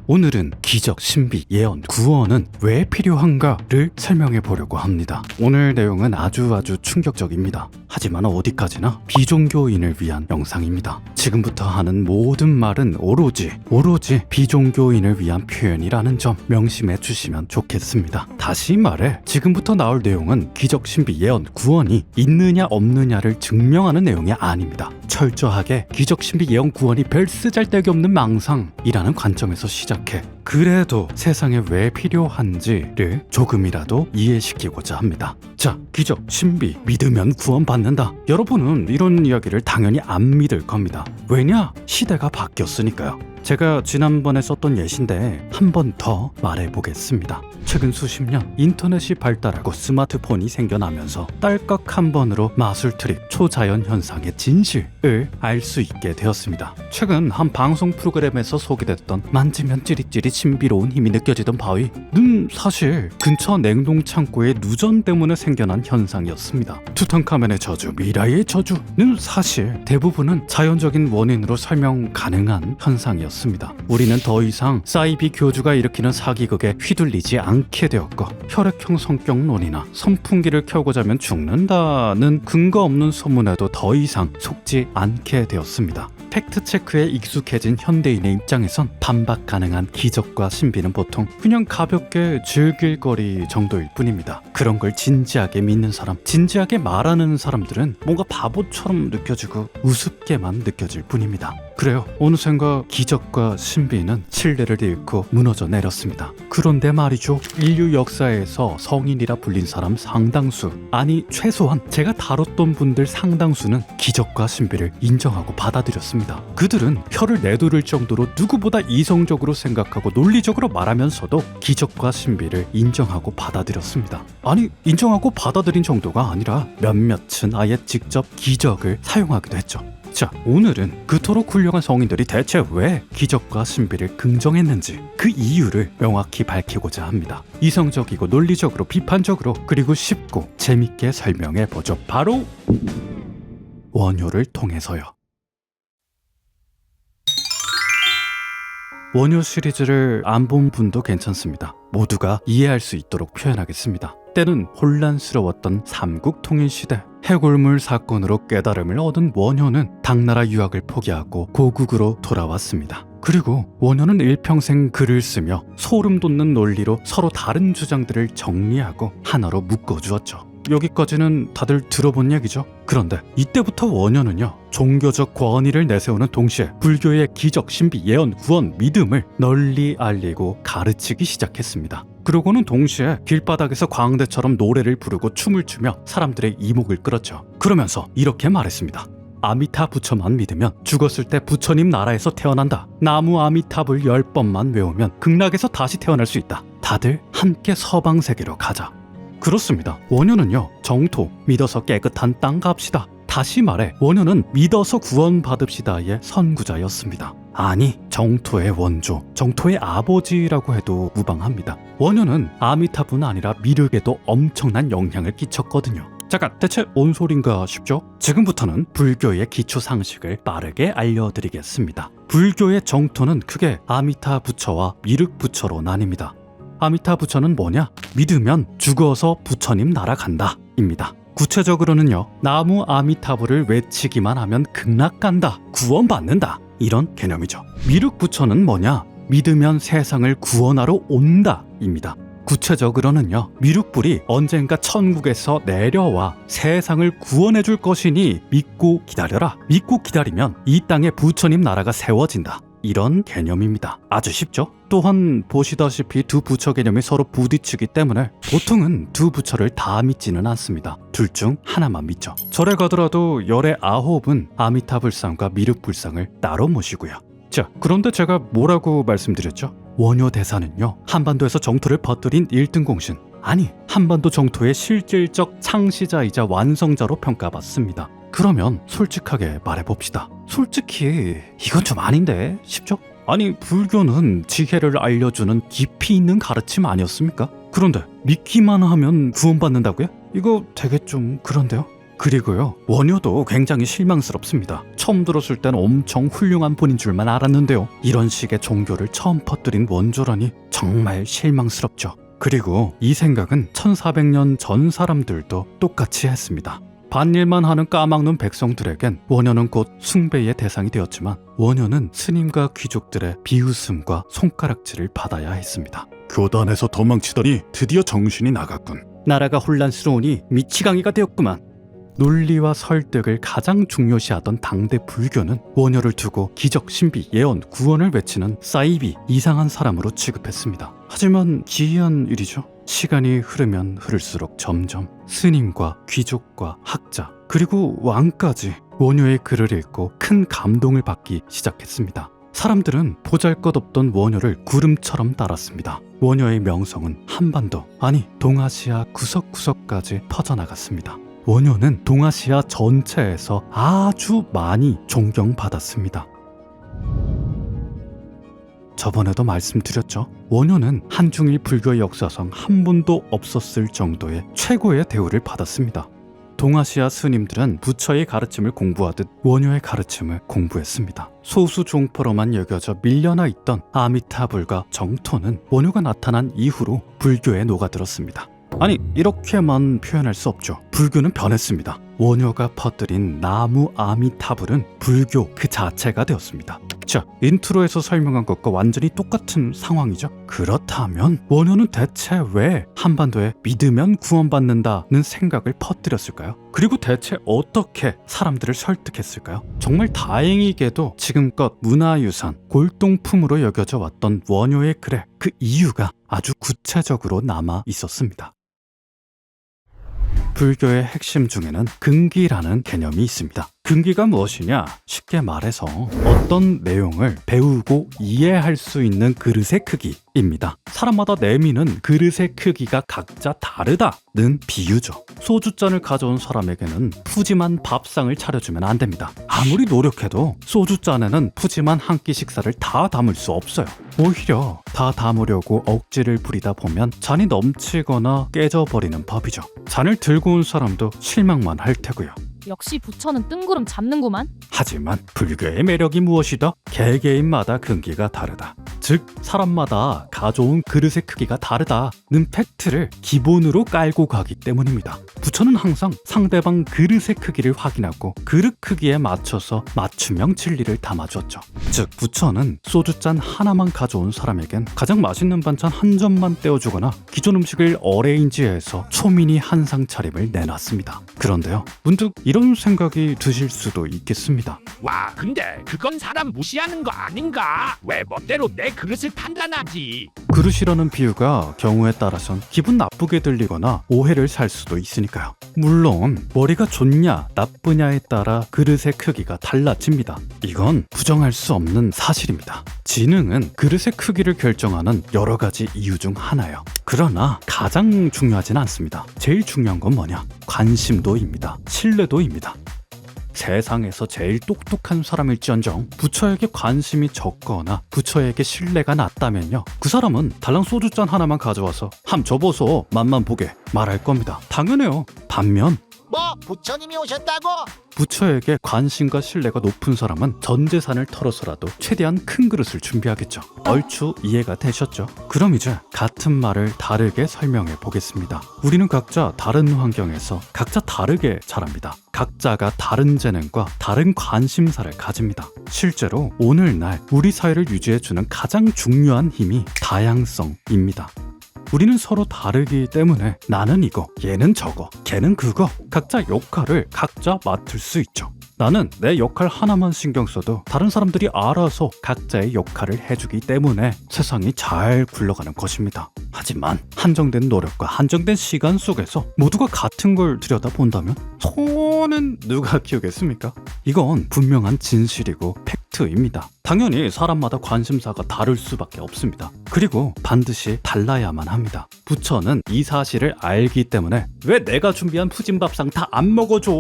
오늘은 기적, 신비, 예언, 구원은 왜 필요한가를 설명해 보려고 합니다. 오늘 내용은 아주 충격적입니다. 하지만 어디까지나 비종교인을 위한 영상입니다. 지금부터 하는 모든 말은 오로지 비종교인을 위한 표현이라는 점 명심해 주시면 좋겠습니다. 다시 말해 지금부터 나올 내용은 기적, 신비, 예언, 구원이 있느냐 없느냐를 증명하는 내용이 아닙니다. 철저하게 기적, 신비, 예언, 구원이 별 쓰잘데기 없는 망상이라는 관점에서 시작해 그래도 세상에 왜 필요한지를 조금이라도 이해시키고자 합니다. 자, 기적, 신비, 믿으면 구원받는다. 여러분은 이런 이야기를 당연히 안 믿을 겁니다. 왜냐? 시대가 바뀌었으니까요. 제가 지난번에 썼던 예시인데 한 번 더 말해보겠습니다. 최근 수십 년 인터넷이 발달하고 스마트폰이 생겨나면서 딸깍 한 번으로 마술 트릭, 초자연 현상의 진실을 알 수 있게 되었습니다. 최근 한 방송 프로그램에서 소개됐던 만지면 찌릿찌릿 신비로운 힘이 느껴지던 바위는 사실 근처 냉동창고의 누전 때문에 생겨난 현상이었습니다. 투탕카멘의 저주, 미라의 저주는 사실 대부분은 자연적인 원인으로 설명 가능한 현상이었습니다. 우리는 더 이상 사이비 교주가 일으키는 사기극에 휘둘리지 않게 되었고 혈액형 성격론이나 선풍기를 켜고 자면 죽는다는 근거 없는 소문에도 더 이상 속지 않게 되었습니다. 팩트체크에 익숙해진 현대인의 입장에선 반박 가능한 기적과 신비는 보통 그냥 가볍게 즐길 거리 정도일 뿐입니다. 그런 걸 진지하게 믿는 사람, 진지하게 말하는 사람들은 뭔가 바보처럼 느껴지고 우습게만 느껴질 뿐입니다. 그래요. 어느샌가 기적과 신비는 신뢰를 잃고 무너져 내렸습니다. 그런데 말이죠. 인류 역사에서 성인이라 불린 사람 상당수, 아니 최소한 제가 다뤘던 분들 상당수는 기적과 신비를 인정하고 받아들였습니다. 그들은 혀를 내두를 정도로 누구보다 이성적으로 생각하고 논리적으로 말하면서도 기적과 신비를 인정하고 받아들였습니다. 아니, 인정하고 받아들인 정도가 아니라 몇몇은 아예 직접 기적을 사용하기도 했죠. 자, 오늘은 그토록 훌륭한 성인들이 대체 왜 기적과 신비를 긍정했는지 그 이유를 명확히 밝히고자 합니다. 이성적이고 논리적으로, 비판적으로, 그리고 쉽고 재밌게 설명해보죠. 바로 원효를 통해서요. 원효 시리즈를 안 본 분도 괜찮습니다. 모두가 이해할 수 있도록 표현하겠습니다. 때는 혼란스러웠던 삼국통일시대, 해골물 사건으로 깨달음을 얻은 원효는 당나라 유학을 포기하고 고국으로 돌아왔습니다. 그리고 원효는 일평생 글을 쓰며 소름 돋는 논리로 서로 다른 주장들을 정리하고 하나로 묶어주었죠. 여기까지는 다들 들어본 얘기죠. 그런데 이때부터 원효는요, 종교적 권위를 내세우는 동시에 불교의 기적, 신비, 예언, 구원, 믿음을 널리 알리고 가르치기 시작했습니다. 그러고는 동시에 길바닥에서 광대처럼 노래를 부르고 춤을 추며 사람들의 이목을 끌었죠. 그러면서 이렇게 말했습니다. 아미타 부처만 믿으면 죽었을 때 부처님 나라에서 태어난다. 나무 아미탑을 10번만 외우면 극락에서 다시 태어날 수 있다. 다들 함께 서방세계로 가자. 그렇습니다. 원효는요, 정토, 믿어서 깨끗한 땅 갑시다. 다시 말해 원효는 믿어서 구원받읍시다의 선구자였습니다. 아니, 정토의 원조, 정토의 아버지라고 해도 무방합니다. 원효는 아미타뿐 아니라 미륵에도 엄청난 영향을 끼쳤거든요. 잠깐, 대체 뭔 소린가 싶죠? 지금부터는 불교의 기초 상식을 빠르게 알려드리겠습니다. 불교의 정토는 크게 아미타 부처와 미륵 부처로 나뉩니다. 아미타 부처는 뭐냐? 믿으면 죽어서 부처님 나라 간다 입니다. 구체적으로는요, 나무 아미타불을 외치기만 하면 극락 간다, 구원받는다, 이런 개념이죠. 미륵 부처는 뭐냐? 믿으면 세상을 구원하러 온다 입니다. 구체적으로는요, 미륵불이 언젠가 천국에서 내려와 세상을 구원해줄 것이니 믿고 기다려라. 믿고 기다리면 이 땅에 부처님 나라가 세워진다, 이런 개념입니다. 아주 쉽죠? 또한 보시다시피 두 부처 개념이 서로 부딪히기 때문에 보통은 두 부처를 다 믿지는 않습니다. 둘 중 하나만 믿죠. 절에 가더라도 열의 9은 아미타불상과 미륵불상을 따로 모시고요. 자, 그런데 제가 뭐라고 말씀드렸죠? 원효 대사는요, 한반도에서 정토를 퍼뜨린 1등 공신, 아니 한반도 정토의 실질적 창시자이자 완성자로 평가받습니다. 그러면 솔직하게 말해봅시다. 솔직히 이건 좀 아닌데 싶죠? 아니, 불교는 지혜를 알려주는 깊이 있는 가르침 아니었습니까? 그런데 믿기만 하면 구원받는다고요? 이거 되게 좀 그런데요? 그리고요, 원효도 굉장히 실망스럽습니다. 처음 들었을 땐 엄청 훌륭한 분인 줄만 알았는데요. 이런 식의 종교를 처음 퍼뜨린 원조라니 정말 실망스럽죠. 그리고 이 생각은 1400년 전 사람들도 똑같이 했습니다. 반일만 하는 까막눈 백성들에겐 원효는 곧 숭배의 대상이 되었지만 원효는 스님과 귀족들의 비웃음과 손가락질을 받아야 했습니다. 교단에서 도망치더니 드디어 정신이 나갔군. 나라가 혼란스러우니 미치광이가 되었구만. 논리와 설득을 가장 중요시하던 당대 불교는 원효를 두고 기적, 신비, 예언, 구원을 외치는 사이비, 이상한 사람으로 취급했습니다. 하지만 기이한 일이죠. 시간이 흐르면 흐를수록 점점 스님과 귀족과 학자 그리고 왕까지 원효의 글을 읽고 큰 감동을 받기 시작했습니다. 사람들은 보잘것없던 원효를 구름처럼 따랐습니다. 원효의 명성은 한반도, 아니 동아시아 구석구석까지 퍼져나갔습니다. 원효는 동아시아 전체에서 아주 많이 존경받았습니다. 저번에도 말씀드렸죠. 원효는 한중일 불교의 역사상 한 번도 없었을 정도의 최고의 대우를 받았습니다. 동아시아 스님들은 부처의 가르침을 공부하듯 원효의 가르침을 공부했습니다. 소수 종포로만 여겨져 밀려나 있던 아미타불과 정토는 원효가 나타난 이후로 불교에 녹아들었습니다. 아니, 이렇게만 표현할 수 없죠. 불교는 변했습니다. 원효가 퍼뜨린 나무 아미타불은 불교 그 자체가 되었습니다. 자, 인트로에서 설명한 것과 완전히 똑같은 상황이죠. 그렇다면 원효는 대체 왜 한반도에 믿으면 구원받는다는 생각을 퍼뜨렸을까요? 그리고 대체 어떻게 사람들을 설득했을까요? 정말 다행히게도 지금껏 문화유산, 골동품으로 여겨져 왔던 원효의 글에 그 이유가 아주 구체적으로 남아 있었습니다. 불교의 핵심 중에는 근기라는 개념이 있습니다. 근기가 무엇이냐? 쉽게 말해서 어떤 내용을 배우고 이해할 수 있는 그릇의 크기입니다. 사람마다 내미는 그릇의 크기가 각자 다르다는 비유죠. 소주잔을 가져온 사람에게는 푸짐한 밥상을 차려주면 안 됩니다. 아무리 노력해도 소주잔에는 푸짐한 한 끼 식사를 다 담을 수 없어요. 오히려 다 담으려고 억지를 부리다 보면 잔이 넘치거나 깨져버리는 법이죠. 잔을 들고 온 사람도 실망만 할 테고요. 역시 부처는 뜬구름 잡는구만. 하지만 불교의 매력이 무엇이다? 개개인마다 근기가 다르다. 즉 사람마다 가져온 그릇의 크기가 다르다는 팩트를 기본으로 깔고 가기 때문입니다. 부처는 항상 상대방 그릇의 크기를 확인하고 그릇 크기에 맞춰서 맞춤형 진리를 담아주었죠. 즉 부처는 소주잔 하나만 가져온 사람에겐 가장 맛있는 반찬 한 점만 떼어주거나 기존 음식을 어레인지해서 초미니 한상 차림을 내놨습니다. 그런데요, 문득 이런 생각이 드실 수도 있겠습니다. 와, 근데 그건 사람 무시하는 거 아닌가? 왜 멋대로 내 그릇을 판단하지? 그릇이라는 비유가 경우에 따라선 기분 나쁘게 들리거나 오해를 살 수도 있으니까요. 물론 머리가 좋냐 나쁘냐에 따라 그릇의 크기가 달라집니다. 이건 부정할 수 없는 사실입니다. 지능은 그릇의 크기를 결정하는 여러 가지 이유 중 하나예요. 그러나 가장 중요하진 않습니다. 제일 중요한 건 뭐냐? 관심도입니다. 신뢰도입니다. 세상에서 제일 똑똑한 사람일지언정 부처에게 관심이 적거나 부처에게 신뢰가 낮다면요, 그 사람은 달랑 소주잔 하나만 가져와서 함 줘보소 맛만 보게 말할 겁니다. 당연해요. 반면 뭐 부처님이 오셨다고? 부처에게 관심과 신뢰가 높은 사람은 전 재산을 털어서라도 최대한 큰 그릇을 준비하겠죠. 얼추 이해가 되셨죠? 그럼 이제 같은 말을 다르게 설명해 보겠습니다. 우리는 각자 다른 환경에서 각자 다르게 자랍니다. 각자가 다른 재능과 다른 관심사를 가집니다. 실제로 오늘날 우리 사회를 유지해주는 가장 중요한 힘이 다양성입니다. 우리는 서로 다르기 때문에 나는 이거, 얘는 저거, 걔는 그거, 각자 역할을 각자 맡을 수 있죠. 나는 내 역할 하나만 신경 써도 다른 사람들이 알아서 각자의 역할을 해주기 때문에 세상이 잘 굴러가는 것입니다. 하지만 한정된 노력과 한정된 시간 속에서 모두가 같은 걸 들여다본다면 소는 누가 키우겠습니까? 이건 분명한 진실이고 팩트입니다. 당연히 사람마다 관심사가 다를 수밖에 없습니다. 그리고 반드시 달라야만 합니다. 부처는 이 사실을 알기 때문에 왜 내가 준비한 푸짐 밥상 다 안 먹어줘?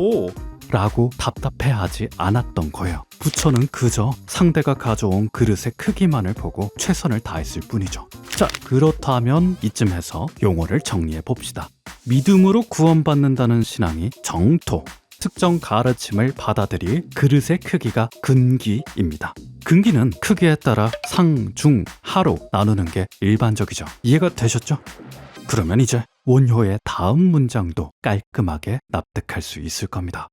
라고 답답해하지 않았던 거예요. 부처는 그저 상대가 가져온 그릇의 크기만을 보고 최선을 다했을 뿐이죠. 자, 그렇다면 이쯤에서 용어를 정리해 봅시다. 믿음으로 구원받는다는 신앙이 정토, 특정 가르침을 받아들일 그릇의 크기가 근기입니다. 근기는 크기에 따라 상, 중, 하로 나누는 게 일반적이죠. 이해가 되셨죠? 그러면 이제 원효의 다음 문장도 깔끔하게 납득할 수 있을 겁니다.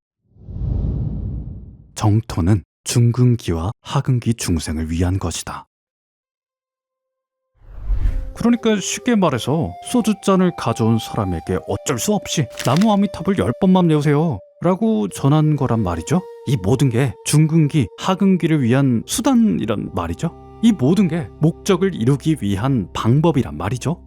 정토는 중근기와 하근기 중생을 위한 것이다. 그러니까 쉽게 말해서 소주잔을 가져온 사람에게 어쩔 수 없이 나무 아미탑을 10번만 내오세요 라고 전한 거란 말이죠. 이 모든 게 중근기, 하근기를 위한 수단이란 말이죠. 이 모든 게 목적을 이루기 위한 방법이란 말이죠.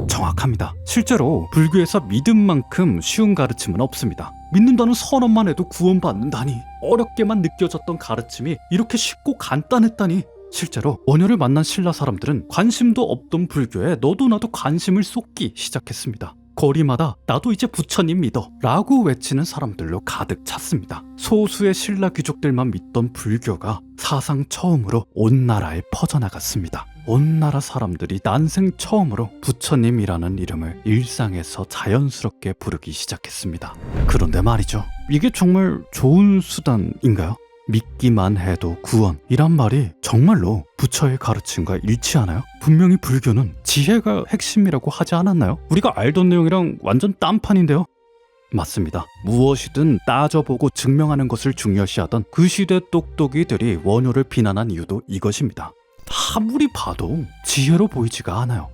정확합니다. 실제로 불교에서 믿음만큼 쉬운 가르침은 없습니다. 믿는다는 선언만 해도 구원받는다니, 어렵게만 느껴졌던 가르침이 이렇게 쉽고 간단했다니. 실제로 원효를 만난 신라 사람들은 관심도 없던 불교에 너도 나도 관심을 쏟기 시작했습니다. 거리마다 나도 이제 부처님 믿어 라고 외치는 사람들로 가득 찼습니다. 소수의 신라 귀족들만 믿던 불교가 사상 처음으로 온 나라에 퍼져나갔습니다. 온 나라 사람들이 난생 처음으로 부처님이라는 이름을 일상에서 자연스럽게 부르기 시작했습니다. 그런데 말이죠, 이게 정말 좋은 수단인가요? 믿기만 해도 구원이란 말이 정말로 부처의 가르침과 일치하나요? 분명히 불교는 지혜가 핵심이라고 하지 않았나요? 우리가 알던 내용이랑 완전 딴판인데요. 맞습니다. 무엇이든 따져보고 증명하는 것을 중요시하던 그 시대 똑똑이들이 원효를 비난한 이유도 이것입니다. 아무리 봐도 지혜로 보이지가 않아요.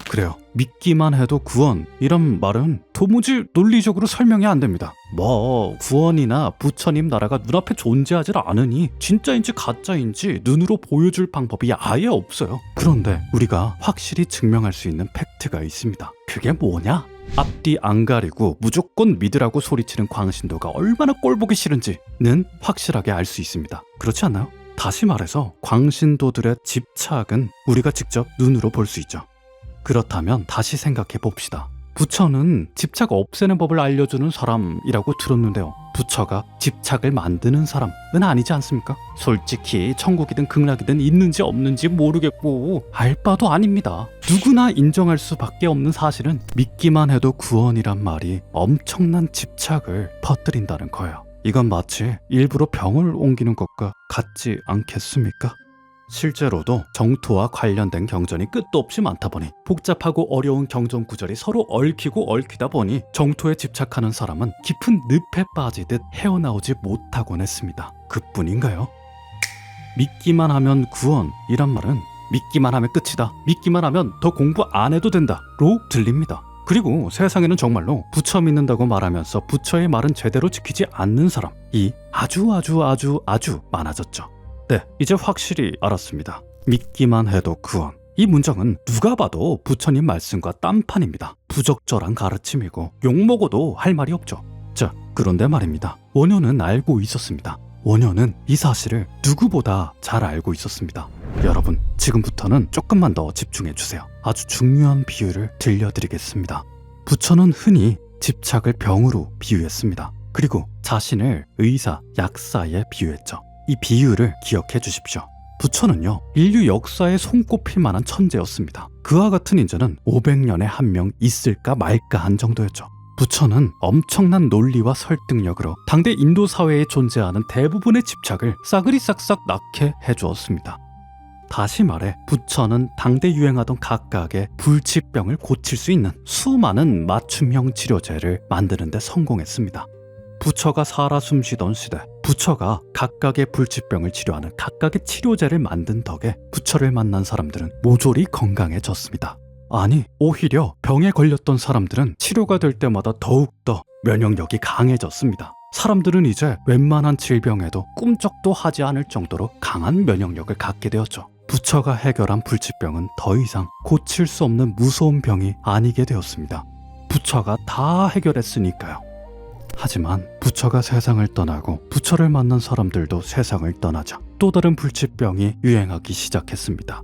그래요. 믿기만 해도 구원이란 말은 도무지 논리적으로 설명이 안 됩니다. 뭐 구원이나 부처님 나라가 눈앞에 존재하질 않으니 진짜인지 가짜인지 눈으로 보여줄 방법이 아예 없어요. 그런데 우리가 확실히 증명할 수 있는 팩트가 있습니다. 그게 뭐냐? 앞뒤 안 가리고 무조건 믿으라고 소리치는 광신도가 얼마나 꼴보기 싫은지는 확실하게 알 수 있습니다. 그렇지 않나요? 다시 말해서 광신도들의 집착은 우리가 직접 눈으로 볼 수 있죠. 그렇다면 다시 생각해 봅시다. 부처는 집착 없애는 법을 알려주는 사람이라고 들었는데요. 부처가 집착을 만드는 사람은 아니지 않습니까? 솔직히 천국이든 극락이든 있는지 없는지 모르겠고 알 바도 아닙니다. 누구나 인정할 수밖에 없는 사실은 믿기만 해도 구원이란 말이 엄청난 집착을 퍼뜨린다는 거예요. 이건 마치 일부러 병을 옮기는 것과 같지 않겠습니까? 실제로도 정토와 관련된 경전이 끝도 없이 많다 보니 복잡하고 어려운 경전 구절이 서로 얽히고 얽히다 보니 정토에 집착하는 사람은 깊은 늪에 빠지듯 헤어나오지 못하곤 했습니다. 그뿐인가요? 믿기만 하면 구원이란 말은 믿기만 하면 끝이다, 믿기만 하면 더 공부 안 해도 된다 로 들립니다. 그리고 세상에는 정말로 부처 믿는다고 말하면서 부처의 말은 제대로 지키지 않는 사람이 아주 많아졌죠. 네, 이제 확실히 알았습니다. 믿기만 해도 구원. 이 문장은 누가 봐도 부처님 말씀과 딴판입니다. 부적절한 가르침이고 욕먹어도 할 말이 없죠. 자, 그런데 말입니다. 원효는 알고 있었습니다. 원효는 이 사실을 누구보다 잘 알고 있었습니다. 여러분, 지금부터는 조금만 더 집중해 주세요. 아주 중요한 비유를 들려드리겠습니다. 부처는 흔히 집착을 병으로 비유했습니다. 그리고 자신을 의사, 약사에 비유했죠. 이 비유를 기억해 주십시오. 부처는요, 인류 역사에 손꼽힐 만한 천재였습니다. 그와 같은 인재는 500년에 한 명 있을까 말까 한 정도였죠. 부처는 엄청난 논리와 설득력으로 당대 인도 사회에 존재하는 대부분의 집착을 싸그리 싹싹 낫게 해주었습니다. 다시 말해 부처는 당대 유행하던 각각의 불치병을 고칠 수 있는 수많은 맞춤형 치료제를 만드는 데 성공했습니다. 부처가 살아 숨쉬던 시대, 부처가 각각의 불치병을 치료하는 각각의 치료제를 만든 덕에 부처를 만난 사람들은 모조리 건강해졌습니다. 아니, 오히려 병에 걸렸던 사람들은 치료가 될 때마다 더욱더 면역력이 강해졌습니다. 사람들은 이제 웬만한 질병에도 꿈쩍도 하지 않을 정도로 강한 면역력을 갖게 되었죠. 부처가 해결한 불치병은 더 이상 고칠 수 없는 무서운 병이 아니게 되었습니다. 부처가 다 해결했으니까요. 하지만 부처가 세상을 떠나고 부처를 만난 사람들도 세상을 떠나자 또 다른 불치병이 유행하기 시작했습니다.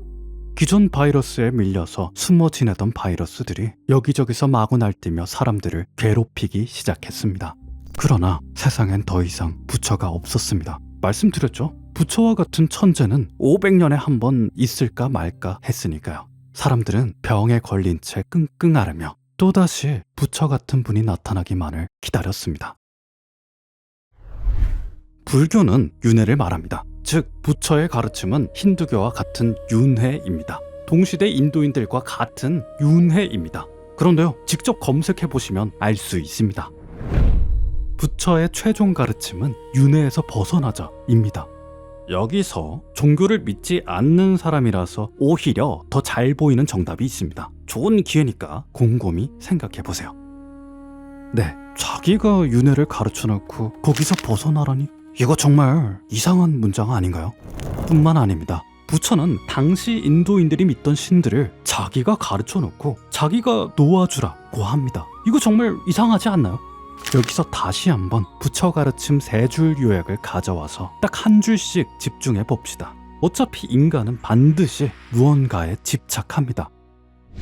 기존 바이러스에 밀려서 숨어 지내던 바이러스들이 여기저기서 마구 날뛰며 사람들을 괴롭히기 시작했습니다. 그러나 세상엔 더 이상 부처가 없었습니다. 말씀드렸죠? 부처와 같은 천재는 500년에 한 번 있을까 말까 했으니까요. 사람들은 병에 걸린 채 끙끙 앓으며 또다시 부처 같은 분이 나타나기만을 기다렸습니다. 불교는 윤회를 말합니다. 즉 부처의 가르침은 힌두교와 같은 윤회입니다. 동시대 인도인들과 같은 윤회입니다. 그런데요, 직접 검색해 보시면 알 수 있습니다. 부처의 최종 가르침은 윤회에서 벗어나자입니다. 여기서 종교를 믿지 않는 사람이라서 오히려 더 잘 보이는 정답이 있습니다. 좋은 기회니까 곰곰이 생각해 보세요. 네, 자기가 윤회를 가르쳐 놓고 거기서 벗어나라니? 이거 정말 이상한 문장 아닌가요? 뿐만 아닙니다. 부처는 당시 인도인들이 믿던 신들을 자기가 가르쳐 놓고 자기가 놓아주라고 합니다. 이거 정말 이상하지 않나요? 여기서 다시 한번 부처 가르침 3줄 요약을 가져와서 딱 한 줄씩 집중해 봅시다. 어차피 인간은 반드시 무언가에 집착합니다.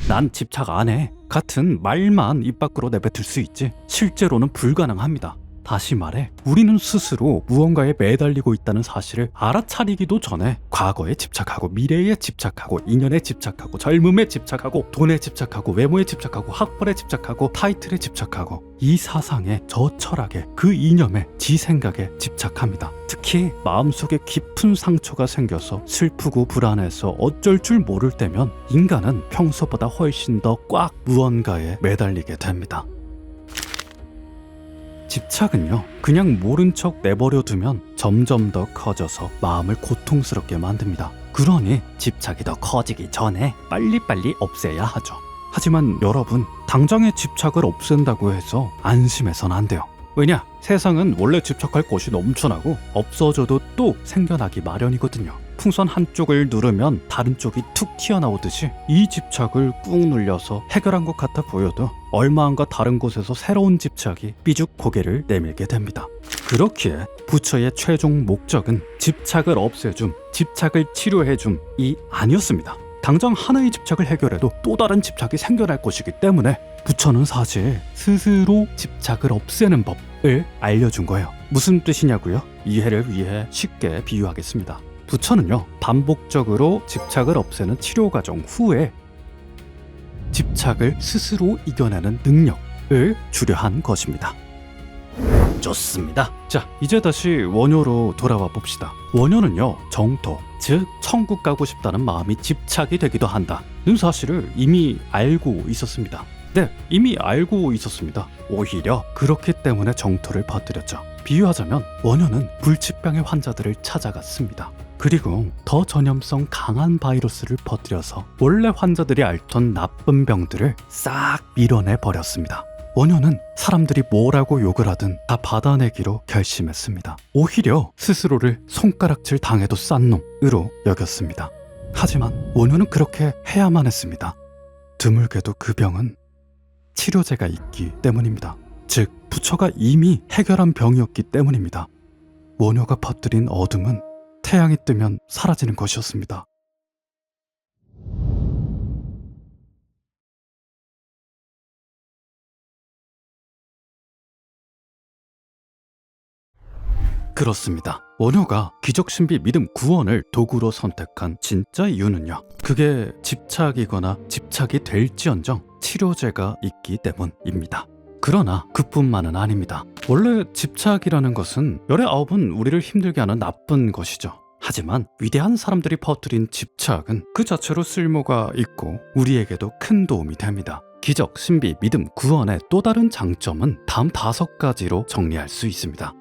난 집착 안 해 같은 말만 입 밖으로 내뱉을 수 있지 실제로는 불가능합니다. 다시 말해 우리는 스스로 무언가에 매달리고 있다는 사실을 알아차리기도 전에 과거에 집착하고 미래에 집착하고 인연에 집착하고 젊음에 집착하고 돈에 집착하고 외모에 집착하고 학벌에 집착하고 타이틀에 집착하고 이 사상에 저 철학에 그 이념에 지 생각에 집착합니다. 특히 마음속에 깊은 상처가 생겨서 슬프고 불안해서 어쩔 줄 모를 때면 인간은 평소보다 훨씬 더 꽉 무언가에 매달리게 됩니다. 집착은요, 그냥 모른 척 내버려 두면 점점 더 커져서 마음을 고통스럽게 만듭니다. 그러니 집착이 더 커지기 전에 빨리빨리 없애야 하죠. 하지만 여러분, 당장에 집착을 없앤다고 해서 안심해선 안 돼요. 왜냐? 세상은 원래 집착할 것이 넘쳐나고 없어져도 또 생겨나기 마련이거든요. 풍선 한쪽을 누르면 다른 쪽이 툭 튀어나오듯이 이 집착을 꾹 눌려서 해결한 것 같아 보여도 얼마 안가 다른 곳에서 새로운 집착이 삐죽 고개를 내밀게 됩니다. 그렇기에 부처의 최종 목적은 집착을 없애줌, 집착을 치료해줌이 아니었습니다. 당장 하나의 집착을 해결해도 또 다른 집착이 생겨날 것이기 때문에 부처는 사실 스스로 집착을 없애는 법을 알려준 거예요. 무슨 뜻이냐고요? 이해를 위해 쉽게 비유하겠습니다. 부처는요, 반복적으로 집착을 없애는 치료 과정 후에 집착을 스스로 이겨내는 능력을 주려한 것입니다. 좋습니다. 자, 이제 다시 원효로 돌아와 봅시다. 원효는요, 정토, 즉 천국 가고 싶다는 마음이 집착이 되기도 한다는 사실을 이미 알고 있었습니다. 네, 이미 알고 있었습니다. 오히려 그렇기 때문에 정토를 퍼뜨렸죠. 비유하자면 원효는 불치병의 환자들을 찾아갔습니다. 그리고 더 전염성 강한 바이러스를 퍼뜨려서 원래 환자들이 앓던 나쁜 병들을 싹 밀어내 버렸습니다. 원효는 사람들이 뭐라고 욕을 하든 다 받아내기로 결심했습니다. 오히려 스스로를 손가락질 당해도 싼 놈으로 여겼습니다. 하지만 원효는 그렇게 해야만 했습니다. 드물게도 그 병은 치료제가 있기 때문입니다. 즉 부처가 이미 해결한 병이었기 때문입니다. 원효가 퍼뜨린 어둠은 태양이 뜨면 사라지는 것이었습니다. 그렇습니다. 원효가 기적신비 믿음 구원을 도구로 선택한 진짜 이유는요, 그게 집착이거나 집착이 될지언정 치료제가 있기 때문입니다. 그러나 그뿐만은 아닙니다. 원래 집착이라는 것은 열의 아홉은 우리를 힘들게 하는 나쁜 것이죠. 하지만 위대한 사람들이 퍼뜨린 집착은 그 자체로 쓸모가 있고 우리에게도 큰 도움이 됩니다. 기적, 신비, 믿음, 구원의 또 다른 장점은 다음 5가지로 정리할 수 있습니다.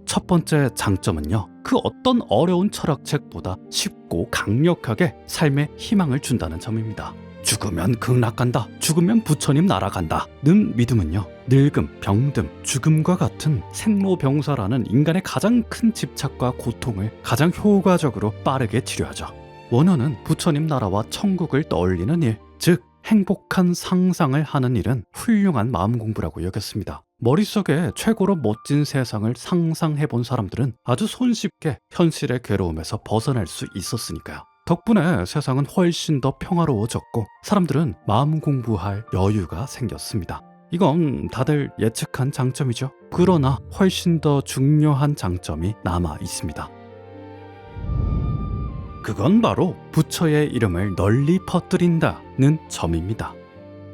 첫 번째 장점은요, 그 어떤 어려운 철학책보다 쉽고 강력하게 삶에 희망을 준다는 점입니다. 죽으면 극락간다, 죽으면 부처님 날아간다 는 믿음은요, 늙음, 병듦, 죽음과 같은 생로병사라는 인간의 가장 큰 집착과 고통을 가장 효과적으로 빠르게 치료하죠. 원효는 부처님 나라와 천국을 떠올리는 일, 즉 행복한 상상을 하는 일은 훌륭한 마음 공부라고 여겼습니다. 머릿속에 최고로 멋진 세상을 상상해본 사람들은 아주 손쉽게 현실의 괴로움에서 벗어날 수 있었으니까요. 덕분에 세상은 훨씬 더 평화로워졌고 사람들은 마음 공부할 여유가 생겼습니다. 이건 다들 예측한 장점이죠. 그러나 훨씬 더 중요한 장점이 남아 있습니다. 그건 바로 부처의 이름을 널리 퍼뜨린다는 점입니다.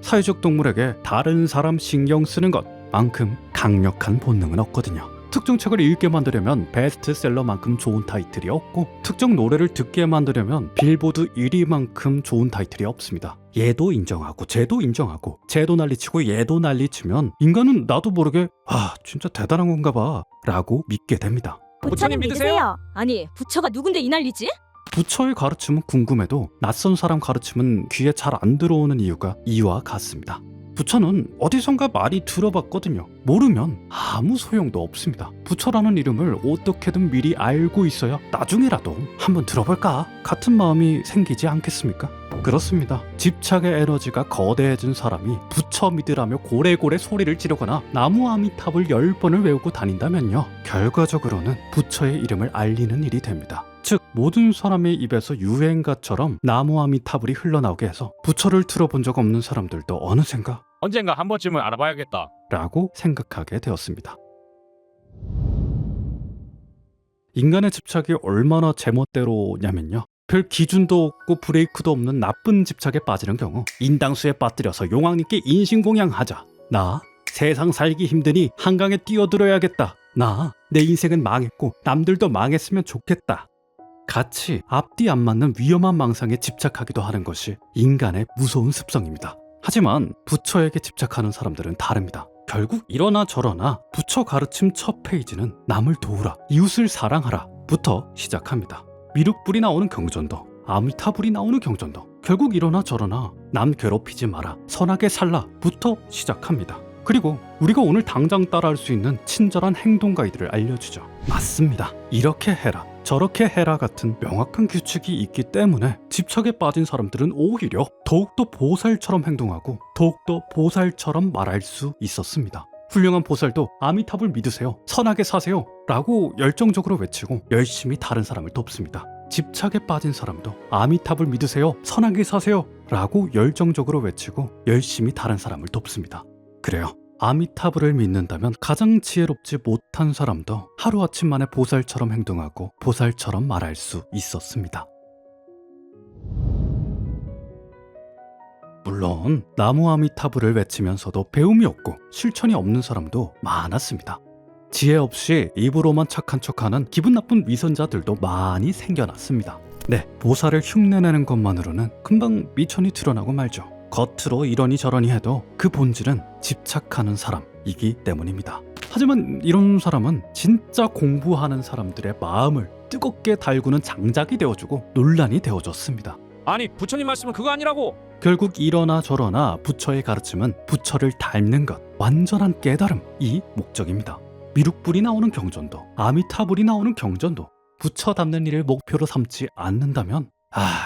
사회적 동물에게 다른 사람 신경 쓰는 것만큼 강력한 본능은 없거든요. 특정 책을 읽게 만들려면 베스트셀러만큼 좋은 타이틀이 없고 특정 노래를 듣게 만들려면 빌보드 1위만큼 좋은 타이틀이 없습니다. 얘도 인정하고 쟤도 인정하고 쟤도 난리치고 얘도 난리치면 인간은 나도 모르게 진짜 대단한 건가 봐 라고 믿게 됩니다. 부처님 믿으세요? 아니 부처가 누군데 이 난리지? 부처의 가르침은 궁금해도 낯선 사람 가르침은 귀에 잘 안 들어오는 이유가 이와 같습니다. 부처는 어디선가 많이 들어봤거든요. 모르면 아무 소용도 없습니다. 부처라는 이름을 어떻게든 미리 알고 있어야 나중에라도 한번 들어볼까 같은 마음이 생기지 않겠습니까? 그렇습니다. 집착의 에너지가 거대해진 사람이 부처 믿으라며 고래고래 소리를 지르거나 나무 아미탑을 10번을 외우고 다닌다면요, 결과적으로는 부처의 이름을 알리는 일이 됩니다. 즉 모든 사람의 입에서 유행가처럼 나무 아미타불이 흘러나오게 해서 부처를 들어본 적 없는 사람들도 어느샌가 언젠가 한 번쯤은 알아봐야겠다. 라고 생각하게 되었습니다. 인간의 집착이 얼마나 제멋대로냐면요, 별 기준도 없고 브레이크도 없는 나쁜 집착에 빠지는 경우 인당수에 빠뜨려서 용왕님께 인신공양하자, 나 세상 살기 힘드니 한강에 뛰어들어야겠다, 나 내 인생은 망했고 남들도 망했으면 좋겠다, 같이 앞뒤 안 맞는 위험한 망상에 집착하기도 하는 것이 인간의 무서운 습성입니다. 하지만 부처에게 집착하는 사람들은 다릅니다. 결국 이러나 저러나 부처 가르침 첫 페이지는 남을 도우라, 이웃을 사랑하라 부터 시작합니다. 미륵불이 나오는 경전도, 아미타불이 나오는 경전도 결국 이러나 저러나 남 괴롭히지 마라, 선하게 살라 부터 시작합니다. 그리고 우리가 오늘 당장 따라할 수 있는 친절한 행동 가이드를 알려주죠. 맞습니다. 이렇게 해라, 저렇게 해라 같은 명확한 규칙이 있기 때문에 집착에 빠진 사람들은 오히려 더욱더 보살처럼 행동하고 더욱더 보살처럼 말할 수 있었습니다. 훌륭한 보살도 아미탑을 믿으세요, 선하게 사세요 라고 열정적으로 외치고 열심히 다른 사람을 돕습니다. 집착에 빠진 사람도 아미탑을 믿으세요, 선하게 사세요 라고 열정적으로 외치고 열심히 다른 사람을 돕습니다. 그래요, 아미타불을 믿는다면 가장 지혜롭지 못한 사람도 하루아침 만에 보살처럼 행동하고 보살처럼 말할 수 있었습니다. 물론 나무 아미타불을 외치면서도 배움이 없고 실천이 없는 사람도 많았습니다. 지혜 없이 입으로만 착한 척하는 기분 나쁜 위선자들도 많이 생겨났습니다. 네, 보살을 흉내내는 것만으로는 금방 미천이 드러나고 말죠. 겉으로 이러니 저러니 해도 그 본질은 집착하는 사람이기 때문입니다. 하지만 이런 사람은 진짜 공부하는 사람들의 마음을 뜨겁게 달구는 장작이 되어주고 논란이 되어줬습니다. 아니 부처님 말씀은 그거 아니라고. 결국 이러나 저러나 부처의 가르침은 부처를 닮는 것, 완전한 깨달음이 목적입니다. 미륵불이 나오는 경전도, 아미타불이 나오는 경전도 부처 닮는 일을 목표로 삼지 않는다면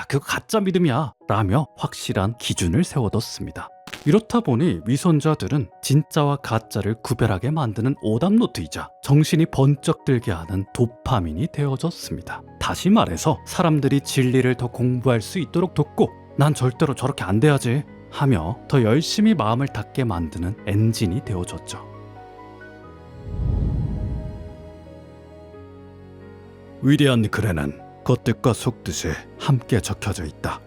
그거 가짜 믿음이야 라며 확실한 기준을 세워뒀습니다. 이렇다 보니 위선자들은 진짜와 가짜를 구별하게 만드는 오답노트이자 정신이 번쩍 들게 하는 도파민이 되어졌습니다. 다시 말해서 사람들이 진리를 더 공부할 수 있도록 돕고 난 절대로 저렇게 안 돼야지 하며 더 열심히 마음을 닫게 만드는 엔진이 되어졌죠. 위대한 글에는 겉뜻과 속뜻이 함께 적혀져 있다.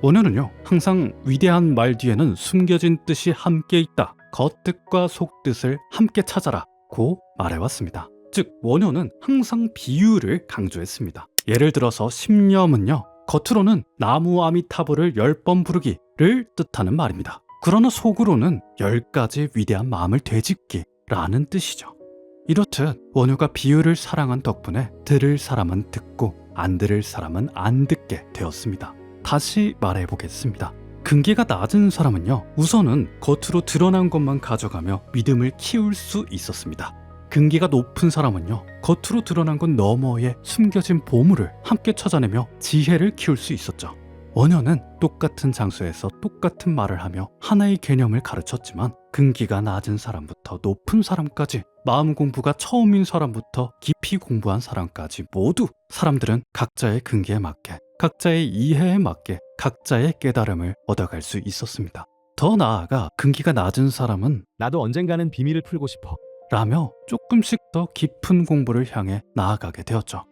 원효는요, 항상 위대한 말 뒤에는 숨겨진 뜻이 함께 있다, 겉뜻과 속뜻을 함께 찾아라 고 말해왔습니다. 즉 원효는 항상 비유를 강조했습니다. 예를 들어서 십념은요, 겉으로는 나무 아미타불을 10번 부르기를 뜻하는 말입니다. 그러나 속으로는 10가지 위대한 마음을 되짚기라는 뜻이죠. 이렇듯 원효가 비유를 사랑한 덕분에 들을 사람은 듣고 안 들을 사람은 안 듣게 되었습니다. 다시 말해보겠습니다. 근기가 낮은 사람은요, 우선은 겉으로 드러난 것만 가져가며 믿음을 키울 수 있었습니다. 근기가 높은 사람은요, 겉으로 드러난 것 너머의 숨겨진 보물을 함께 찾아내며 지혜를 키울 수 있었죠. 원효는 똑같은 장소에서 똑같은 말을 하며 하나의 개념을 가르쳤지만 근기가 낮은 사람부터 높은 사람까지, 마음 공부가 처음인 사람부터 깊이 공부한 사람까지 모두 사람들은 각자의 근기에 맞게, 각자의 이해에 맞게 각자의 깨달음을 얻어갈 수 있었습니다. 더 나아가 근기가 낮은 사람은 나도 언젠가는 비밀을 풀고 싶어 라며 조금씩 더 깊은 공부를 향해 나아가게 되었죠.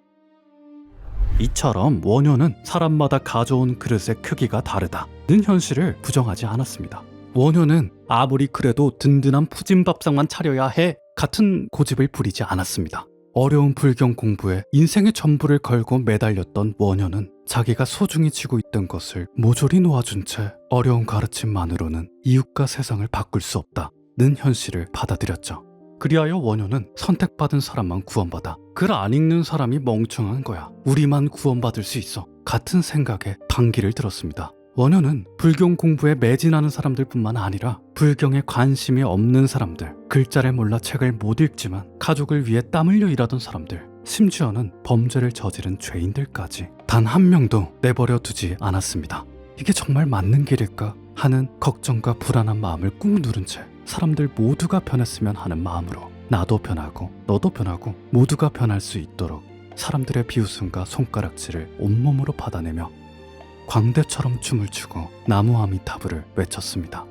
이처럼 원효는 사람마다 가져온 그릇의 크기가 다르다는 현실을 부정하지 않았습니다. 원효는 아무리 그래도 든든한 푸짐 밥상만 차려야 해 같은 고집을 부리지 않았습니다. 어려운 불경 공부에 인생의 전부를 걸고 매달렸던 원효는 자기가 소중히 쥐고 있던 것을 모조리 놓아준 채 어려운 가르침만으로는 이웃과 세상을 바꿀 수 없다는 현실을 받아들였죠. 그리하여 원효는 선택받은 사람만 구원받아 글 안 읽는 사람이 멍청한 거야. 우리만 구원받을 수 있어. 같은 생각에 단기를 들었습니다. 원효는 불경 공부에 매진하는 사람들뿐만 아니라 불경에 관심이 없는 사람들, 글자를 몰라 책을 못 읽지만 가족을 위해 땀 흘려 일하던 사람들, 심지어는 범죄를 저지른 죄인들까지 단 한 명도 내버려 두지 않았습니다. 이게 정말 맞는 길일까 하는 걱정과 불안한 마음을 꾹 누른 채 사람들 모두가 변했으면 하는 마음으로 나도 변하고 너도 변하고 모두가 변할 수 있도록 사람들의 비웃음과 손가락질을 온몸으로 받아내며 광대처럼 춤을 추고 나무 아미타불을 외쳤습니다.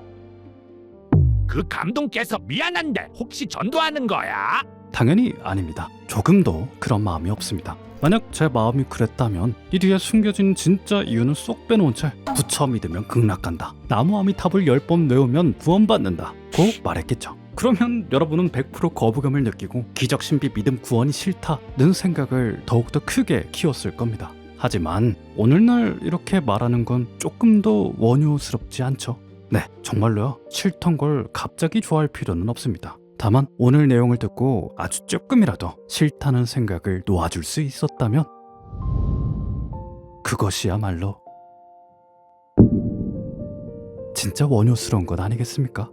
그 감독께서 미안한데 혹시 전도하는 거야? 당연히 아닙니다. 조금도 그런 마음이 없습니다. 만약 제 마음이 그랬다면 이 뒤에 숨겨진 진짜 이유는 쏙 빼놓은 채 부처 믿으면 극락간다. 나무 아미타불 10번 외우면 구원받는다. 고 말했겠죠. 그러면 여러분은 100% 거부감을 느끼고 기적신비 믿음 구원이 싫다는 생각을 더욱더 크게 키웠을 겁니다. 하지만 오늘날 이렇게 말하는 건 조금 더 원효스럽지 않죠? 네, 정말로요. 싫던 걸 갑자기 좋아할 필요는 없습니다. 다만 오늘 내용을 듣고 아주 조금이라도 싫다는 생각을 놓아줄 수 있었다면 그것이야말로 진짜 원효스러운 것 아니겠습니까?